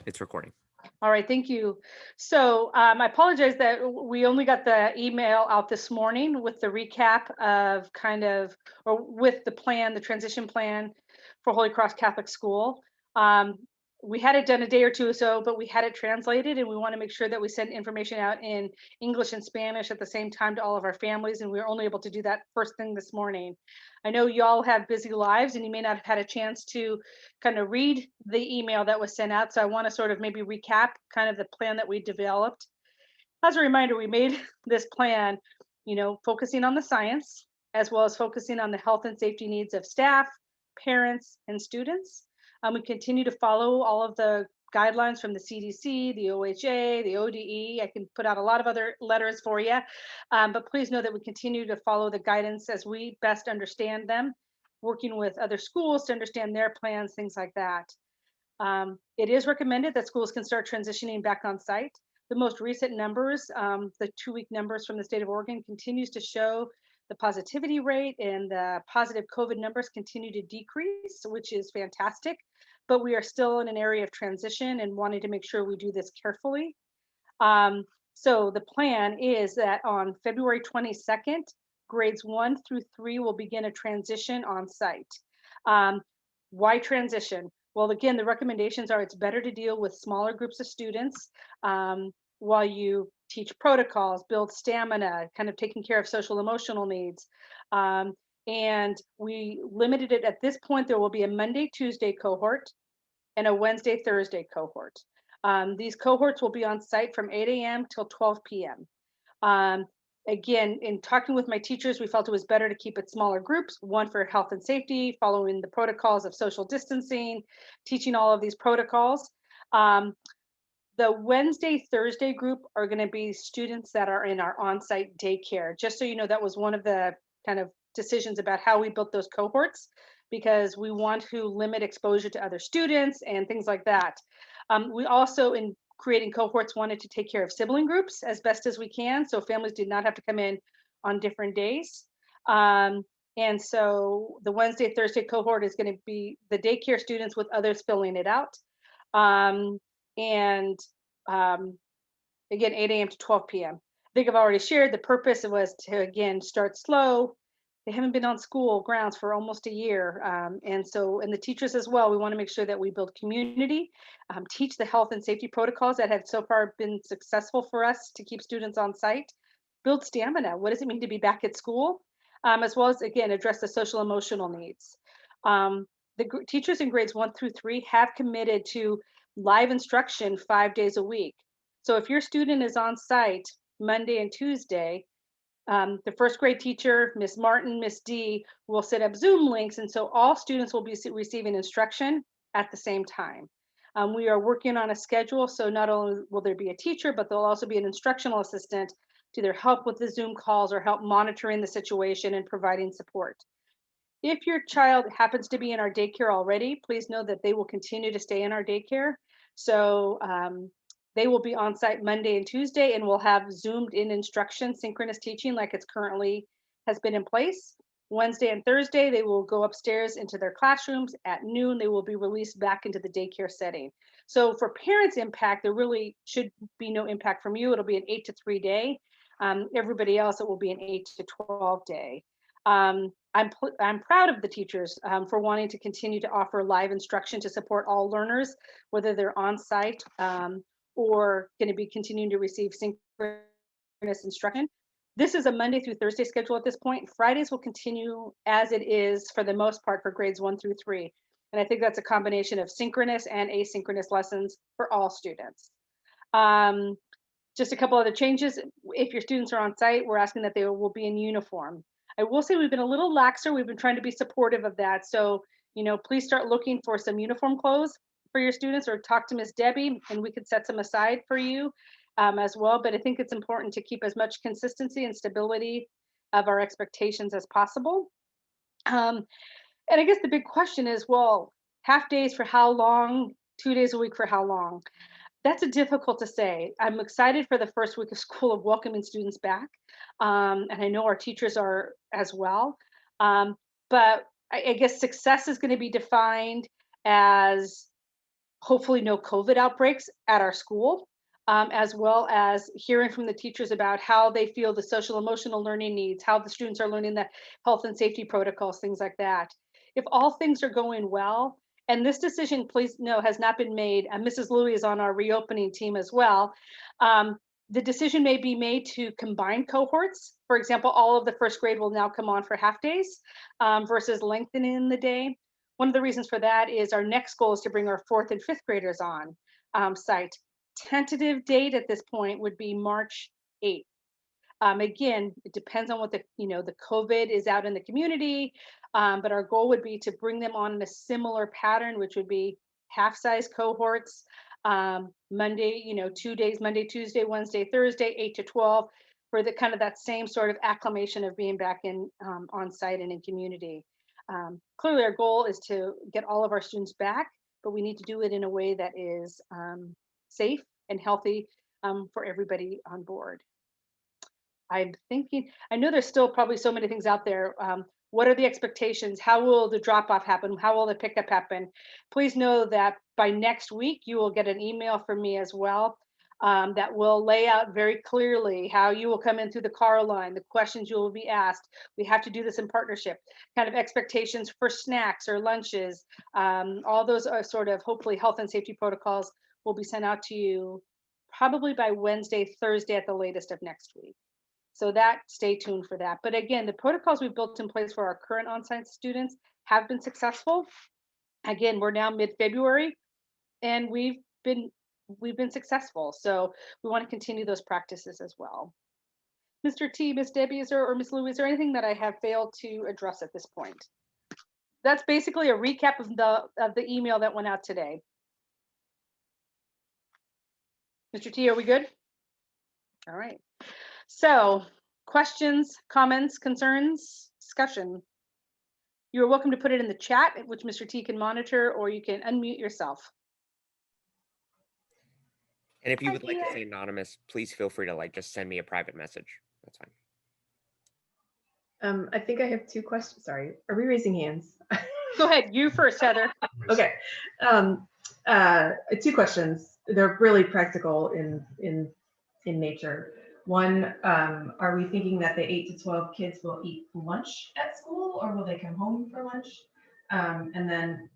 it's recording. All right, thank you. So I apologize that we only got the email out this morning with the recap of or with the plan, the transition plan for Holy Cross Catholic School. Um, we had it done a day or two or so, but we had it translated, and we want to make sure that we send information out in English and Spanish at the same time to all of our families, and we were only able to do that first thing this morning. I know y'all have busy lives, and you may not have had a chance to kind of read the email that was sent out. So I want to sort of maybe recap kind of the plan that we developed. As a reminder, we made this plan, focusing on the science as well as focusing on the health and safety needs of staff, parents, and students. We continue to follow all of the guidelines from the CDC, the OHA, the ODE. I can put out a lot of other letters for you, but please know that we continue to follow the guidance as we best understand them, working with other schools to understand their plans, things like that. It is recommended that schools can start transitioning back on site. The most recent numbers, the 2-week numbers from the state of Oregon, continues to show the positivity rate and the positive COVID numbers continue to decrease, which is fantastic. But we are still in an area of transition and wanting to make sure we do this carefully. So the plan is that on February 22nd, grades 1 through 3 will begin a transition on site. Why transition? Well, again, the recommendations are it's better to deal with smaller groups of students while you teach protocols, build stamina, kind of taking care of social emotional needs. And we limited it at this point. There will be a Monday, Tuesday cohort and a Wednesday, Thursday cohort. These cohorts will be on site from 8 a.m. till 12 p.m. Again, in talking with my teachers, we felt it was better to keep it smaller groups, one for health and safety, following the protocols of social distancing, teaching all of these protocols. The Wednesday, Thursday group are going to be students that are in our on-site daycare. Just so you know, that was one of the kind of decisions about how we built those cohorts, because we want to limit exposure to other students and things like that. We also, in creating cohorts, wanted to take care of sibling groups as best as we can, so families did not have to come in on different days. And so the Wednesday, Thursday cohort is going to be the daycare students with others filling it out. And again, 8 a.m. to 12 p.m. I think I've already shared the purpose was to, again, start slow. They haven't been on school grounds for almost a year. And the teachers as well, we want to make sure that we build community, teach the health and safety protocols that have so far been successful for us to keep students on site, build stamina. What does it mean to be back at school? As well as, again, address the social emotional needs. The teachers in grades 1 through 3 have committed to live instruction 5 days a week. So if your student is on site Monday and Tuesday, the first grade teacher, Miss Martin, Miss D, will set up Zoom links, and so all students will be receiving instruction at the same time. We are working on a schedule, so not only will there be a teacher, but there'll also be an instructional assistant to either help with the Zoom calls or help monitoring the situation and providing support. If your child happens to be in our daycare already, please know that they will continue to stay in our daycare. So they will be on site Monday and Tuesday, and we'll have zoomed in instruction, synchronous teaching like it's currently has been in place. Wednesday and Thursday, they will go upstairs into their classrooms. At noon, they will be released back into the daycare setting. So for parents' impact, there really should be no impact from you. It'll be an 8 to 3 day. Everybody else, it will be an 8 to 12 day. I'm proud of the teachers for wanting to continue to offer live instruction to support all learners, whether they're on site or going to be continuing to receive synchronous instruction. This is a Monday through Thursday schedule at this point. Fridays will continue as it is for the most part for grades 1 through 3. And I think that's a combination of synchronous and asynchronous lessons for all students. Just a couple other changes. If your students are on site, we're asking that they will be in uniform. I will say we've been a little laxer. We've been trying to be supportive of that. So, please start looking for some uniform clothes for your students, or talk to Miss Debbie and we could set some aside for you as well. But I think it's important to keep as much consistency and stability of our expectations as possible. And I guess the big question is, well, half days for how long? 2 days a week for how long? That's a difficult to say. I'm excited for the first week of school of welcoming students back. And I know our teachers are as well. But I guess success is going to be defined as hopefully no COVID outbreaks at our school, as well as hearing from the teachers about how they feel the social emotional learning needs, how the students are learning the health and safety protocols, things like that. If all things are going well, and this decision, please know, has not been made, and Mrs. Louie is on our reopening team as well. The decision may be made to combine cohorts. For example, all of the first grade will now come on for half days versus lengthening the day. One of the reasons for that is our next goal is to bring our fourth and fifth graders on site. Tentative date at this point would be March 8th. Again, it depends on what the COVID is out in the community, but our goal would be to bring them on in a similar pattern, which would be half-size cohorts. Monday, 2 days, Monday, Tuesday, Wednesday, Thursday, 8 to 12, for the kind of that same sort of acclimation of being back in on site and in community. Clearly, our goal is to get all of our students back, but we need to do it in a way that is safe and healthy for everybody on board. I'm thinking, I know there's still probably so many things out there. What are the expectations? How will the drop off happen? How will the pickup happen? Please know that by next week, you will get an email from me as well that will lay out very clearly how you will come in through the car line, the questions you will be asked. We have to do this in partnership, kind of expectations for snacks or lunches. All those are sort of hopefully health and safety protocols will be sent out to you probably by Wednesday, Thursday at the latest of next week. So that, stay tuned for that. But again, the protocols we've built in place for our current on-site students have been successful. Again, we're now mid-February and we've been successful. So we want to continue those practices as well. Mr. T, Miss Debbie, or Miss Louise, is there anything that I have failed to address at this point? That's basically a recap of the email that went out today. Mr. T, are we good? All right. So, questions, comments, concerns, discussion. You're welcome to put it in the chat, which Mr. T can monitor, or you can unmute yourself. And if you would like to stay anonymous, please feel free to just send me a private message. That's fine. I think I have two questions. Sorry, are we raising hands? Go ahead, you first, Heather. Okay. Two questions. They're really practical in nature. One, are we thinking that the 8 to 12 kids will eat lunch at school, or will they come home for lunch? And then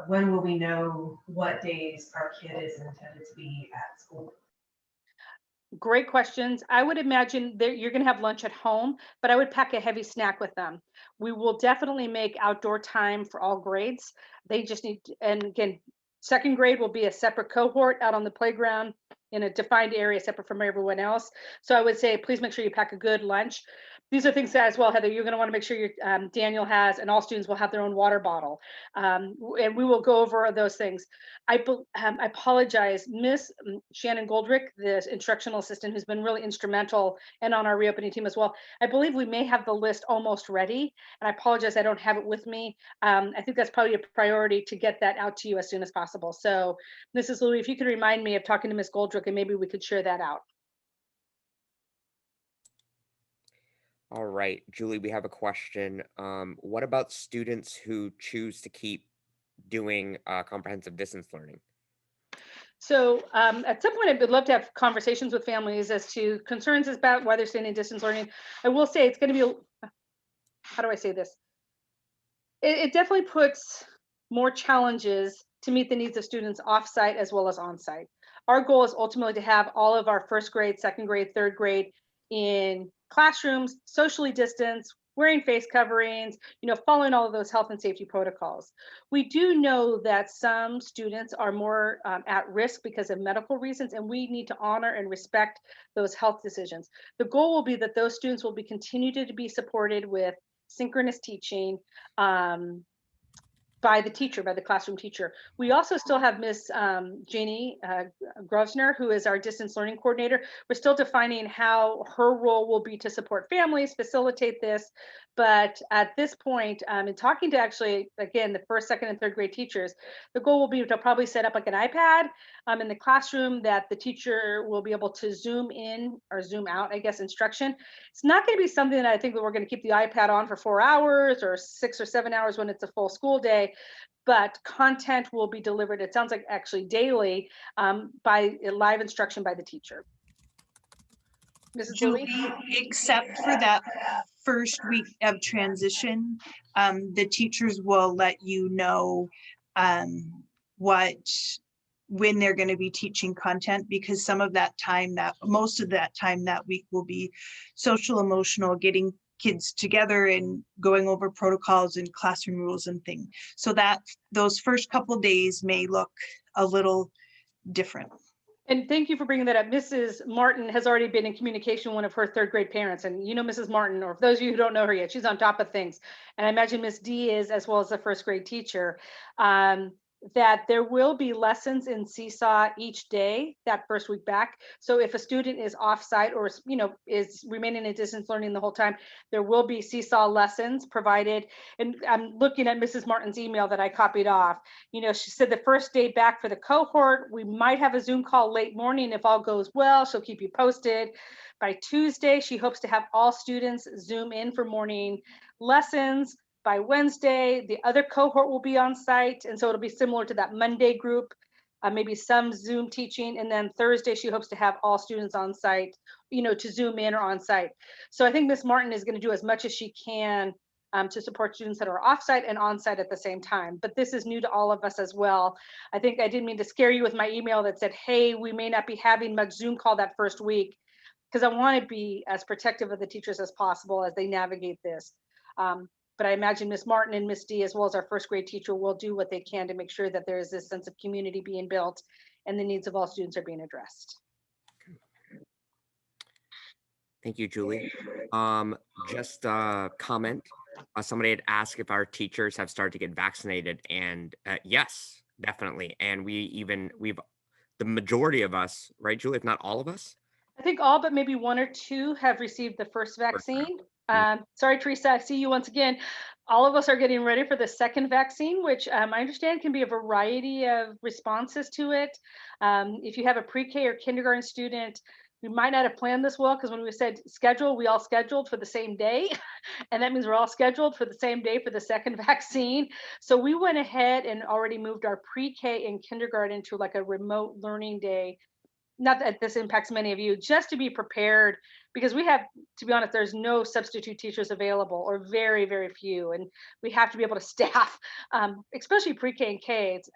when will we know what days our kid is intended to be at school? Great questions. I would imagine that you're going to have lunch at home, but I would pack a heavy snack with them. We will definitely make outdoor time for all grades. They just need, and again, second grade will be a separate cohort out on the playground in a defined area separate from everyone else. So I would say, please make sure you pack a good lunch. These are things that as well, Heather, you're going to want to make sure your Daniel has, and all students will have their own water bottle. And we will go over those things. I apologize, Miss Shannon Goldrick, the instructional assistant who's been really instrumental and on our reopening team as well. I believe we may have the list almost ready, and I apologize, I don't have it with me. I think that's probably a priority to get that out to you as soon as possible. So Mrs. Louie, if you could remind me of talking to Miss Goldrick, and maybe we could share that out. All right, Julie, we have a question. What about students who choose to keep doing comprehensive distance learning? So at some point, I would love to have conversations with families as to concerns about why they're staying in distance learning. I will say it's going to be, how do I say this? It definitely puts more challenges to meet the needs of students off-site as well as on-site. Our goal is ultimately to have all of our first grade, second grade, third grade in classrooms, socially distanced, wearing face coverings, following all of those health and safety protocols. We do know that some students are more at risk because of medical reasons, and we need to honor and respect those health decisions. The goal will be that those students will be continued to be supported with synchronous teaching by the teacher, by the classroom teacher. We also still have Miss Janie Grosner, who is our distance learning coordinator. We're still defining how her role will be to support families, facilitate this. But at this point, in talking to actually, again, the first, second, and third grade teachers, the goal will be to probably set up like an iPad in the classroom that the teacher will be able to zoom in or zoom out, I guess, instruction. It's not going to be something that I think that we're going to keep the iPad on for 4 hours or 6 or 7 hours when it's a full school day. Wednesday, but content will be delivered, it sounds like actually daily, by live instruction by the teacher. Mrs. Louie? Julie, except for that first week of transition, the teachers will let you know what when they're going to be teaching content, because some of that time, that most of that time that week will be social emotional, getting kids together and going over protocols and classroom rules and things. So that those first couple days may look a little different. And thank you for bringing that up. Mrs. Martin has already been in communication with one of her third grade parents. And you know Mrs. Martin, or for those of you who don't know her yet, she's on top of things. And I imagine Miss D is, as well as the first grade teacher, that there will be lessons in Seesaw each day that first week back. So if a student is off-site or is remaining in distance learning the whole time, there will be Seesaw lessons provided. And I'm looking at Mrs. Martin's email that I copied off. She said the first day back for the cohort, we might have a Zoom call late morning if all goes well. She'll keep you posted. By Tuesday, she hopes to have all students Zoom in for morning lessons. By Wednesday, the other cohort will be on site. And so it'll be similar to that Monday group, maybe some Zoom teaching. And then Thursday, she hopes to have all students on site, to Zoom in or on site. So I think Miss Martin is going to do as much as she can to support students that are offsite and onsite at the same time. But this is new to all of us as well. I think I didn't mean to scare you with my email that said, hey, we may not be having much Zoom call that first week, because I want to be as protective of the teachers as possible as they navigate this. But I imagine Miss Martin and Miss D, as well as our first grade teacher, will do what they can to make sure that there is this sense of community being built and the needs of all students are being addressed. Thank you, Julie. Just a comment. Somebody had asked if our teachers have started to get vaccinated, and yes, definitely. And we've the majority of us, right, Julie, if not all of us? I think all but maybe one or two have received the first vaccine. Sorry, Teresa, I see you once again. All of us are getting ready for the second vaccine, which I understand can be a variety of responses to it. If you have a pre-K or kindergarten student, we might not have planned this well, because when we said schedule, we all scheduled for the same day. And that means we're all scheduled for the same day for the second vaccine. So we went ahead and already moved our pre-K and kindergarten to like a remote learning day. Not that this impacts many of you, just to be prepared, because we have, to be honest, there's no substitute teachers available, or very, very few. And we have to be able to staff, especially pre-K and K. It's,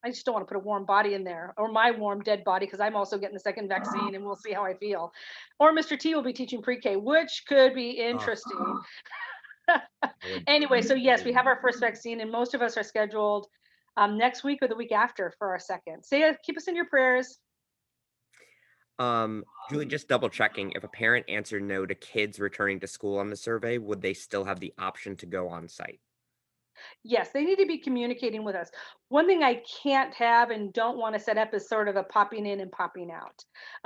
I just don't want to put a warm body in there, or my warm dead body, because I'm also getting the second vaccine and we'll see how I feel. Or Mr. T will be teaching pre-K, which could be interesting. Anyway, so yes, we have our first vaccine, and most of us are scheduled next week or the week after for our second. So keep us in your prayers. Julie, just double checking, if a parent answered no to kids returning to school on the survey, would they still have the option to go on site? Yes, they need to be communicating with us. One thing I can't have and don't want to set up is sort of a popping in and popping out.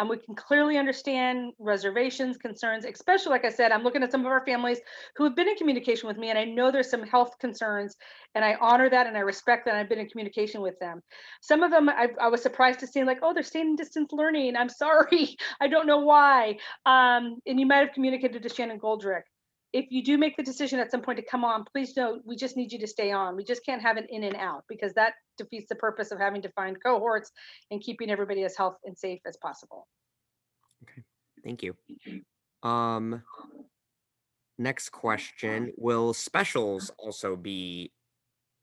We can clearly understand reservations, concerns, especially, like I said, I'm looking at some of our families who have been in communication with me, and I know there's some health concerns, and I honor that and I respect that. I've been in communication with them. Some of them I was surprised to see, like, oh, they're staying in distance learning. I'm sorry, I don't know why. And you might have communicated to Shannon Goldrick. If you do make the decision at some point to come on, please know we just need you to stay on. We just can't have an in and out, because that defeats the purpose of having to find cohorts and keeping everybody as healthy and safe as possible. Okay, thank you. Next question, will specials also be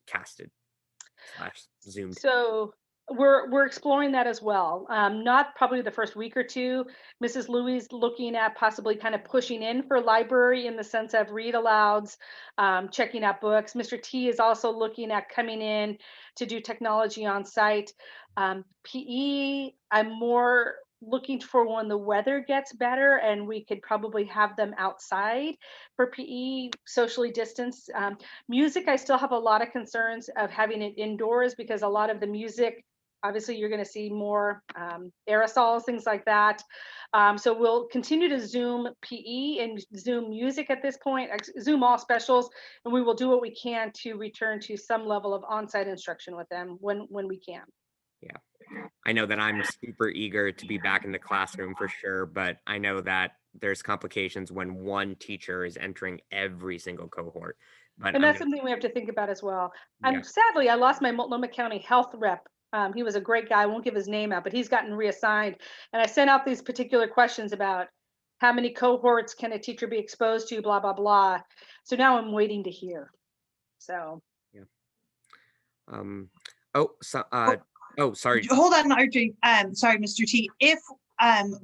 casted / zoomed? So we're exploring that as well. Not probably the first week or two. Mrs. Louie's looking at possibly kind of pushing in for library in the sense of read alouds, checking out books. Mr. T is also looking at coming in to do technology on site. PE, I'm more looking for when the weather gets better and we could probably have them outside for PE, socially distanced. Music, I still have a lot of concerns of having it indoors, because a lot of the music, obviously you're going to see more aerosols, things like that. So we'll continue to Zoom PE and Zoom music at this point, Zoom all specials, and we will do what we can to return to some level of on-site instruction with them when we can. Yeah, I know that I'm super eager to be back in the classroom for sure, but I know that there's complications when one teacher is entering every single cohort. but And I'm that's gonna, something we have to think about as well. yeah, And sadly, I lost my Multnomah County health rep. He was a great guy. I won't give his name out, but he's gotten reassigned. And I sent out these particular questions about how many cohorts can a teacher be exposed to, blah, blah, blah. So now I'm waiting to hear. So yeah. Oh, so, oh, sorry. Hold on, RJ. Sorry, Mr. T. If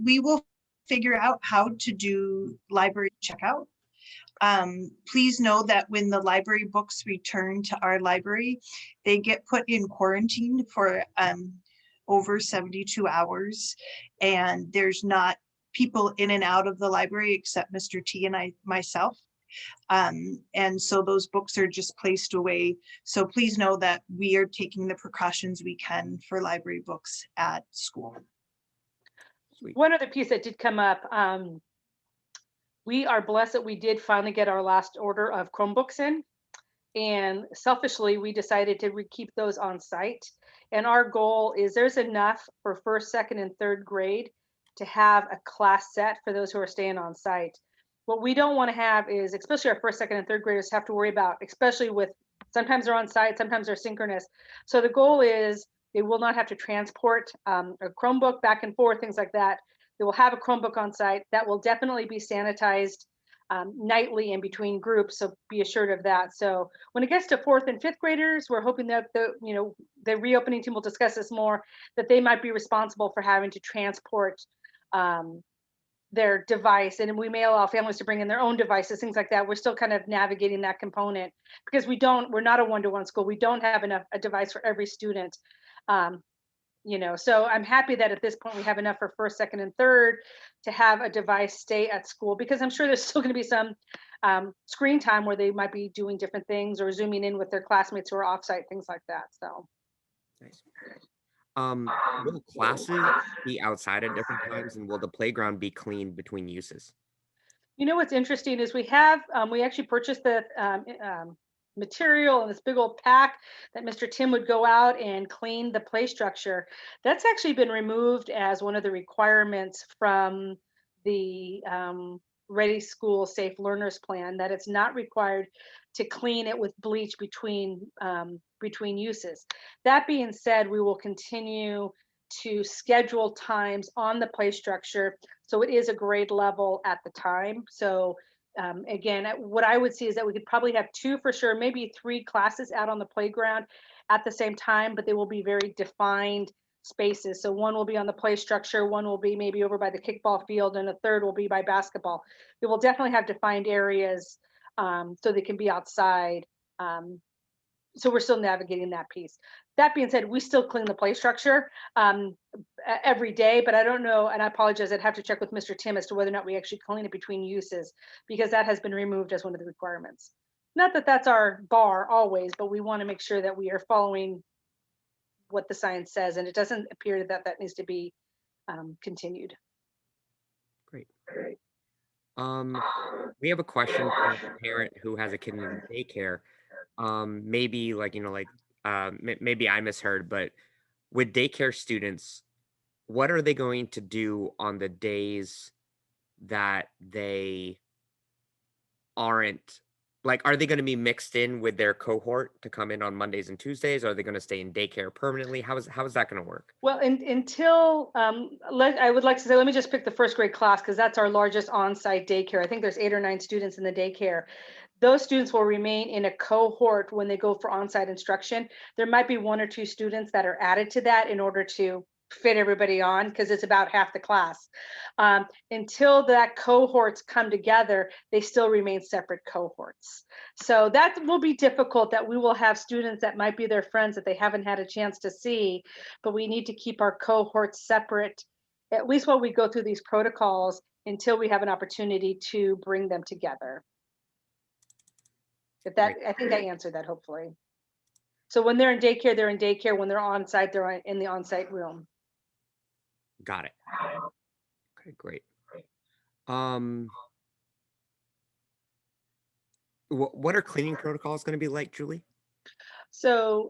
we will figure out how to do library checkout. Please know that when the library books return to our library, they get put in quarantine for over 72 hours. And there's not people in and out of the library except Mr. T and myself. And so those books are just placed away. So please know that we are taking the precautions we can for library books at school. Sweet. one other piece that did come up, we are blessed that we did finally get our last order of Chromebooks in. And selfishly, we decided to keep those on site. And our goal is there's enough for first, second, and third grade to have a class set for those who are staying on site. What we don't want to have is, especially our first, second, and third graders have to worry about, especially with sometimes they're on site, sometimes they're synchronous. So the goal is they will not have to transport a Chromebook back and forth, things like that. They will have a Chromebook on site that will definitely be sanitized nightly in between groups. So be assured of that. So when it gets to fourth and fifth graders, we're hoping that the reopening team will discuss this more, that they might be responsible for having to transport their device, and we may allow families to bring in their own devices, things like that. We're still kind of navigating that component because we're not a one-to-one school. We don't have a device for every student. So I'm happy that at this point we have enough for first, second, and third to have a device stay at school, because I'm sure there's still going to be some screen time where they might be doing different things or zooming in with their classmates who are offsite, things like that. So Nice. Will classes be outside at different times, and will the playground be cleaned between uses? what's interesting is we actually purchased the material and this big old pack that Mr. Tim would go out and clean the play structure. That's actually been removed as one of the requirements from the Ready School Safe Learners Plan, that it's not required to clean it with bleach between uses. That being said, we will continue to schedule times on the play structure so it is a grade level at the time. So again, what I would see is that we could probably have 2 for sure, maybe 3 classes out on the playground at the same time, but they will be very defined spaces. So one will be on the play structure, one will be maybe over by the kickball field, and a third will be by basketball. We will definitely have defined areas so they can be outside. So we're still navigating that piece. That being said, we still clean the play structure every day, but I don't know, and I apologize, I'd have to check with Mr. Tim as to whether or not we actually clean it between uses, because that has been removed as one of the requirements. Not that that's our bar always, but we want to make sure that we are following what the science says, and it doesn't appear that that needs to be continued. Great. We have a question from a parent who has a kid in daycare. Maybe maybe I misheard, but with daycare students, what are they going to do on the days that they aren't, are they going to be mixed in with their cohort to come in on Mondays and Tuesdays? Or are they going to stay in daycare permanently? How is that going to work? Well, until I would like to say, let me just pick the first grade class because that's our largest on-site daycare. I think there's 8 or 9 students in the daycare. Those students will remain in a cohort when they go for on-site instruction. There might be 1 or 2 students that are added to that in order to fit everybody on, because it's about half the class. Until that cohorts come together, they still remain separate cohorts. So that will be difficult, that we will have students that might be their friends that they haven't had a chance to see, but we need to keep our cohorts separate, at least while we go through these protocols, until we have an opportunity to bring them together. If that, I think I answered that, hopefully. So when they're in daycare, they're in daycare. When they're on site, they're in the on-site room. Got it. Okay, great. What are cleaning protocols going to be like, Julie? So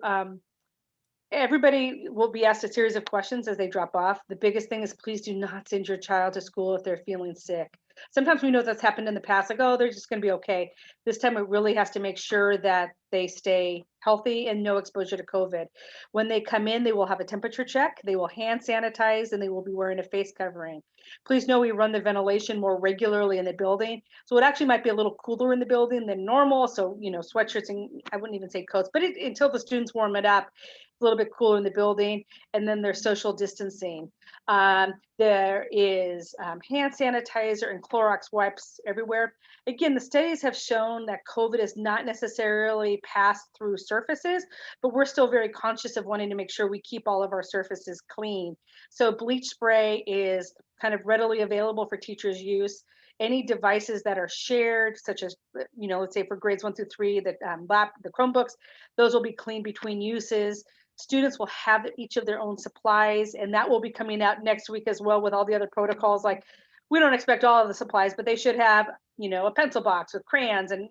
everybody will be asked a series of questions as they drop off. The biggest thing is, please do not send your child to school if they're feeling sick. Sometimes we know that's happened in the past, like, oh, they're just going to be okay. This time it really has to make sure that they stay healthy and no exposure to COVID. When they come in, they will have a temperature check, they will hand sanitize, and they will be wearing a face covering. Please know we run the ventilation more regularly in the building. So it actually might be a little cooler in the building than normal. So, sweatshirts, and I wouldn't even say coats, but until the students warm it up, it's a little bit cooler in the building. And then there's social distancing. There is hand sanitizer and Clorox wipes everywhere. Again, the studies have shown that COVID is not necessarily passed through surfaces, but we're still very conscious of wanting to make sure we keep all of our surfaces clean. So bleach spray is kind of readily available for teachers' use. Any devices that are shared, such as, let's say for grades 1 through 3, the Chromebooks, those will be cleaned between uses. Students will have each of their own supplies, and that will be coming out next week as well with all the other protocols. Like, we don't expect all of the supplies, but they should have, a pencil box with crayons. And,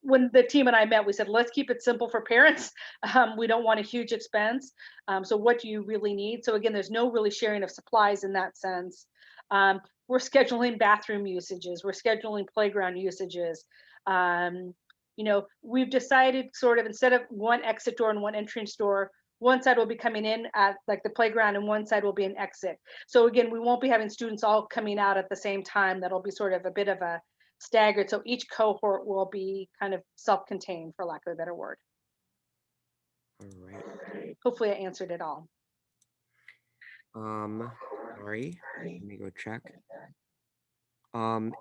when the team and I met, we said, let's keep it simple for parents. We don't want a huge expense. So what do you really need? So again, there's no really sharing of supplies in that sense. We're scheduling bathroom usages. We're scheduling playground usages. We've decided sort of, instead of one exit door and one entrance door, one side will be coming in at like the playground and one side will be an exit. So again, we won't be having students all coming out at the same time. That'll be sort of a bit of a staggered. So each cohort will be kind of self-contained, for lack of a better word. All right. Hopefully I answered it all. Sorry, let me go check.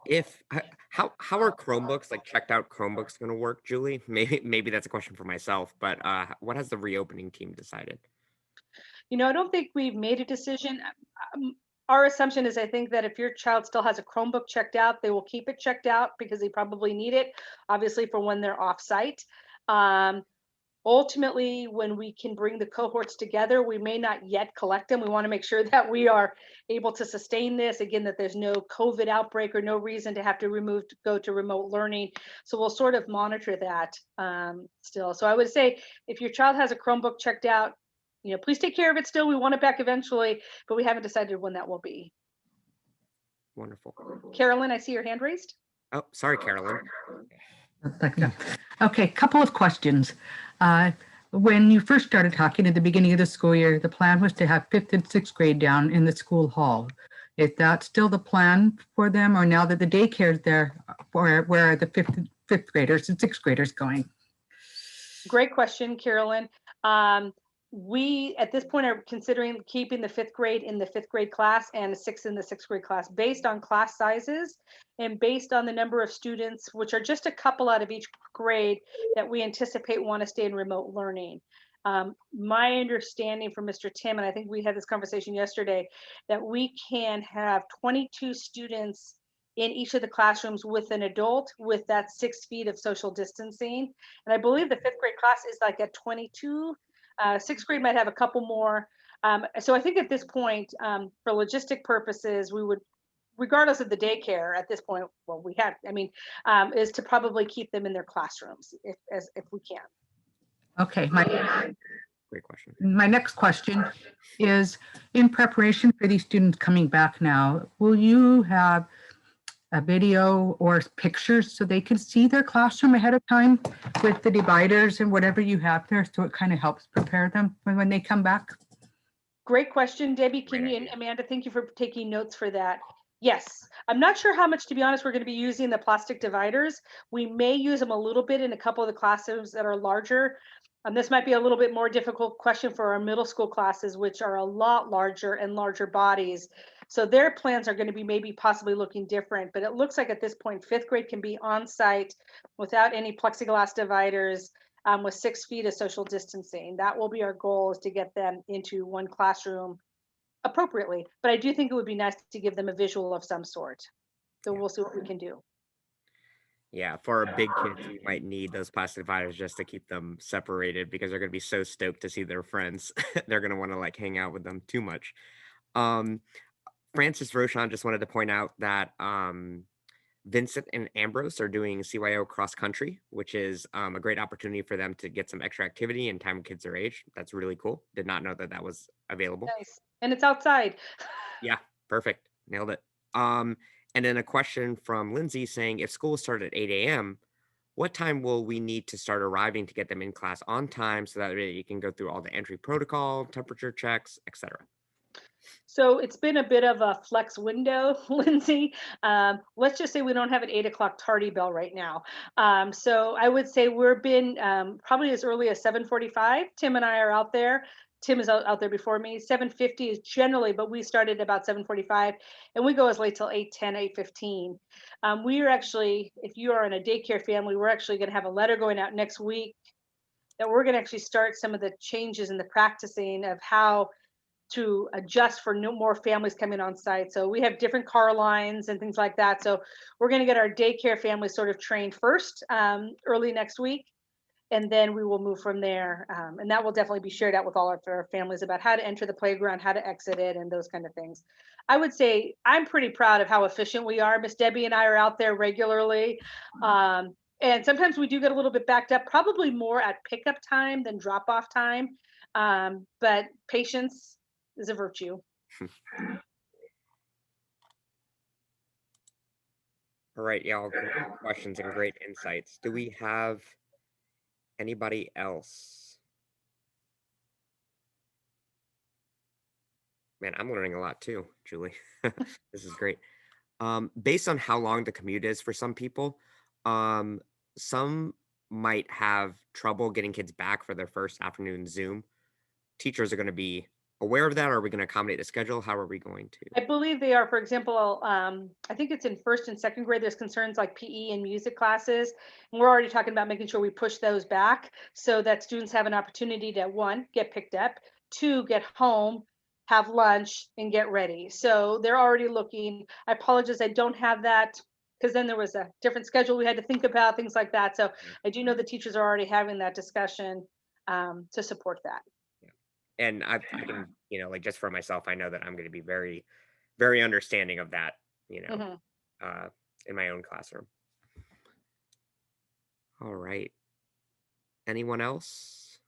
If how are Chromebooks, like checked out Chromebooks, going to work, Julie? Maybe that's a question for myself, but what has the reopening team decided? I don't think we've made a decision. Our assumption is, I think that if your child still has a Chromebook checked out, they will keep it checked out because they probably need it, obviously, for when they're off site. Ultimately, when we can bring the cohorts together, we may not yet collect them. We want to make sure that we are able to sustain this. Again, that there's no COVID outbreak or no reason to have to go to remote learning. So we'll sort of monitor that still. So I would say if your child has a Chromebook checked out, please take care of it still. We want it back eventually, but we haven't decided when that will be. Wonderful. Carolyn, I see your hand raised. Oh, sorry, Carolyn. Okay, couple of questions. When you first started talking at the beginning of the school year, the plan was to have 5th and 6th grade down in the school hall. Is that still the plan for them, or now that the daycare is there, where are the 5th graders and 6th graders going? Great question, Carolyn. We, at this point, are considering keeping the 5th grade in the 5th grade class and the 6th in the 6th grade class based on class sizes and based on the number of students, which are just a couple out of each grade, that we anticipate want to stay in remote learning. My understanding from Mr. Tim, and I think we had this conversation yesterday, that we can have 22 students in each of the classrooms with an adult with that 6 feet of social distancing. And I believe the 5th grade class is like at 22. 6th grade might have a couple more. So I think at this point, for logistic purposes, we would, regardless of the daycare at this point, well, is to probably keep them in their classrooms if we can. Okay, Great question. My next question is, in preparation for these students coming back now, will you have a video or pictures so they can see their classroom ahead of time with the dividers and whatever you have there, so it kind of helps prepare them when they come back? Great question, Debbie. And Amanda, thank you for taking notes for that. Yes, I'm not sure how much, to be honest, we're going to be using the plastic dividers. We may use them a little bit in a couple of the classrooms that are larger. This might be a little bit more difficult question for our middle school classes, which are a lot larger and larger bodies. So their plans are going to be maybe possibly looking different, but it looks like at this point, 5th grade can be on site without any plexiglass dividers, with 6 feet of social distancing. That will be our goal, is to get them into one classroom appropriately. But I do think it would be nice to give them a visual of some sort. So we'll see what we can do. Yeah, for our big kids, we might need those plastic dividers just to keep them separated, because they're going to be so stoked to see their friends. They're going to want to like hang out with them too much. Francis Roshan just wanted to point out that Vincent and Ambrose are doing CYO cross country, which is a great opportunity for them to get some extra activity and time with kids their age. That's really cool. Did not know that that was available. Nice. And it's outside. Yeah, perfect. Nailed it. And then a question from Lindsay saying, if school started at 8 a.m., what time will we need to start arriving to get them in class on time so that you can go through all the entry protocol, temperature checks, etc.? So it's been a bit of a flex window, Lindsay. Let's just say we don't have an 8 o'clock tardy bell right now. So I would say we've been probably as early as 7:45. Tim and I are out there. Tim is out there before me. 7:50 is generally, but we started about 7:45 and we go as late till 8:10, 8:15. We are actually, if you are in a daycare family, we're actually going to have a letter going out next week that we're going to actually start some of the changes in the practicing of how to adjust for no more families coming on site. So we have different car lines and things like that. So we're going to get our daycare families sort of trained first early next week, and then we will move from there. And that will definitely be shared out with all of our families about how to enter the playground, how to exit it, and those kind of things. I would say I'm pretty proud of how efficient we are. Miss Debbie and I are out there regularly. And sometimes we do get a little bit backed up, probably more at pickup time than drop off time. But patience is a virtue. All right, y'all, great questions and great insights. Do we have anybody else? Man, I'm learning a lot too, Julie. This is great. Based on how long the commute is for some people, some might have trouble getting kids back for their first afternoon Zoom. Teachers are going to be aware of that, or are we going to accommodate the schedule? How are we going to? I believe they are. For example, I think it's in first and second grade. There's concerns like PE and music classes. And we're already talking about making sure we push those back so that students have an opportunity to, one, get picked up, two, get home, have lunch, and get ready. So they're already looking. I apologize, I don't have that because then there was a different schedule we had to think about, things like that. So I do know the teachers are already having that discussion to support that. And I can, like just for myself, I know that I'm going to be very, very understanding of that, in my own classroom. All right. Anyone else?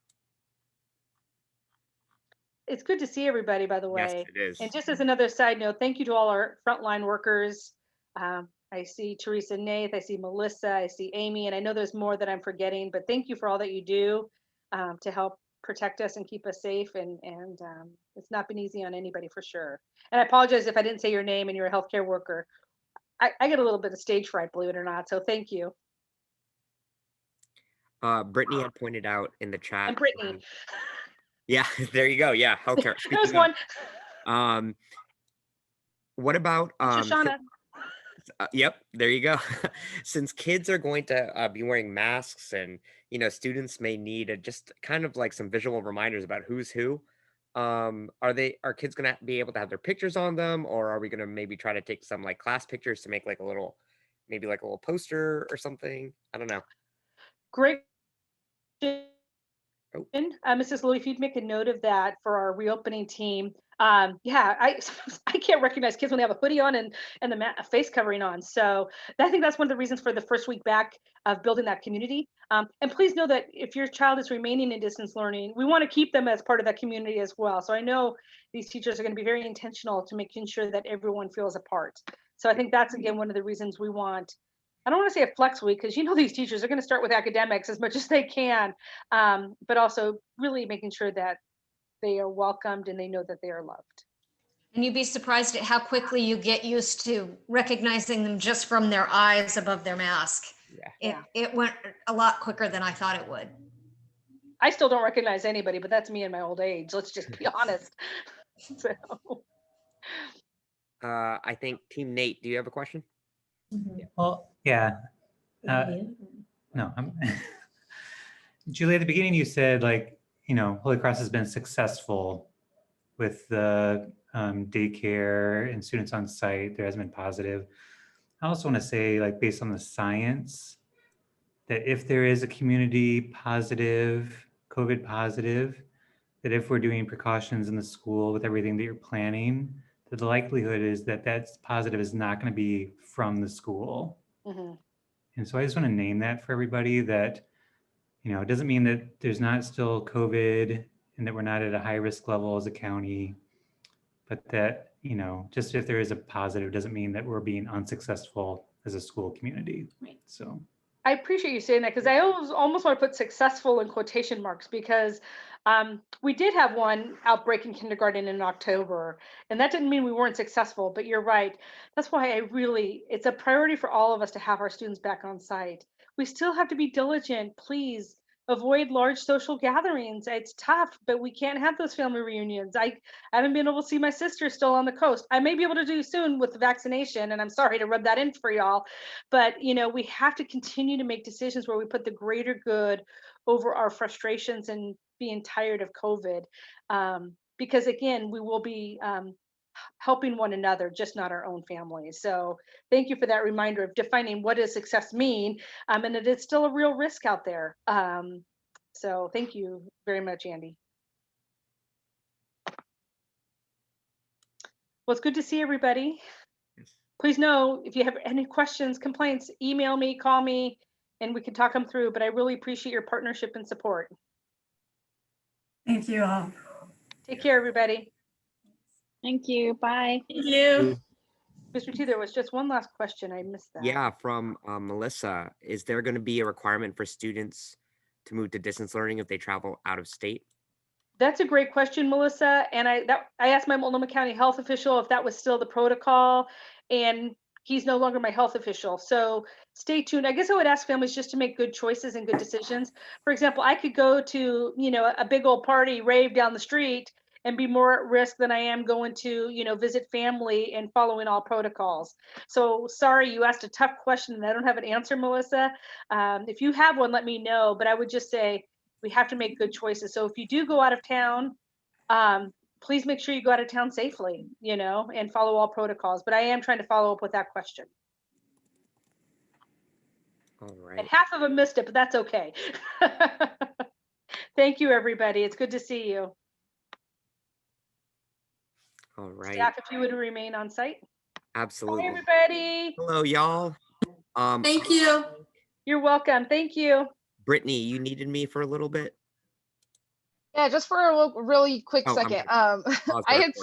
It's good to see everybody, by the way. Yes, it is. And just as another side note, thank you to all our frontline workers. I see Teresa Nath, I see Melissa, I see Amy, and I know there's more that I'm forgetting, but thank you for all that you do to help protect us and keep us safe. And it's not been easy on anybody for sure. And I apologize if I didn't say your name and you're a healthcare worker. I get a little bit of stage fright, believe it or not. So thank you. Brittany had pointed out in the chat. And Brittany. Yeah, there you go. Yeah, healthcare. There's one. What about Shoshana. Yep, there you go. Since kids are going to be wearing masks, and students may need just kind of like some visual reminders about who's who. Are kids going to be able to have their pictures on them, or are we going to maybe try to take some like class pictures to make like a little, maybe like a little poster or something? I don't know. Great. Oh. Mrs. Louie, if you'd make a note of that for our reopening team. Yeah, I can't recognize kids when they have a hoodie on and the face covering on. So I think that's one of the reasons for the first week back of building that community. And please know that if your child is remaining in distance learning, we want to keep them as part of that community as well. So I know these teachers are going to be very intentional to making sure that everyone feels a part. So I think that's, again, one of the reasons we want, I don't want to say a flex week, because these teachers are going to start with academics as much as they can, but also really making sure that they are welcomed and they know that they are loved. And you'd be surprised at how quickly you get used to recognizing them just from their eyes above their mask. Yeah. It went a lot quicker than I thought it would. I still don't recognize anybody, but that's me in my old age. Let's just be honest. So. I think Team Nate, do you have a question? Well, yeah. No, Julie, at the beginning you said Holy Cross has been successful with the daycare and students on site. There hasn't been positive. I also want to say, based on the science, that if there is a community positive, COVID positive, that if we're doing precautions in the school with everything that you're planning, that the likelihood is that that's positive is not going to be from the school. Mm-hmm. And so I just want to name that for everybody, that it doesn't mean that there's not still COVID and that we're not at a high risk level as a county, but that you know, just if there is a positive doesn't mean that we're being unsuccessful as a school community. So I appreciate you saying that because I almost want to put successful in quotation marks because we did have one outbreak in kindergarten in October, and that didn't mean we weren't successful, but you're right. That's why it's a priority for all of us to have our students back on site. We still have to be diligent. Please avoid large social gatherings. It's tough, but we can't have those family reunions. I haven't been able to see my sister still on the coast. I may be able to do soon with the vaccination, and I'm sorry to rub that in for y'all. But we have to continue to make decisions where we put the greater good over our frustrations and being tired of COVID. Because again, we will be helping one another, just not our own families. So thank you for that reminder of defining what does success mean, and it is still a real risk out there. So thank you very much, Andy. Well, it's good to see everybody. Please know if you have any questions, complaints, email me, call me, and we can talk them through. But I really appreciate your partnership and support. Thank you all. Take care, everybody. Thank you. Bye. Thank you. Mr. T, there was just one last question. I missed that. Yeah, from Melissa. Is there going to be a requirement for students to move to distance learning if they travel out of state? That's a great question, Melissa. And I asked my Multnomah County health official if that was still the protocol, and he's no longer my health official. So stay tuned. I guess I would ask families just to make good choices and good decisions. For example, I could go to, a big old party rave down the street and be more at risk than I am going to, visit family and following all protocols. So sorry, you asked a tough question and I don't have an answer, Melissa. If you have one, let me know. But I would just say we have to make good choices. So if you do go out of town, please make sure you go out of town safely, and follow all protocols. But I am trying to follow up with that question. All right. And half of them missed it, but that's okay. Thank you, everybody. It's good to see you. All right. Staff, if you would remain on site. Absolutely. Hi, everybody. Hello, y'all. Thank you. You're welcome. Thank you. Brittany, you needed me for a little bit? Yeah, just for a really quick Oh, I'm second. sorry. Pause the I had recording.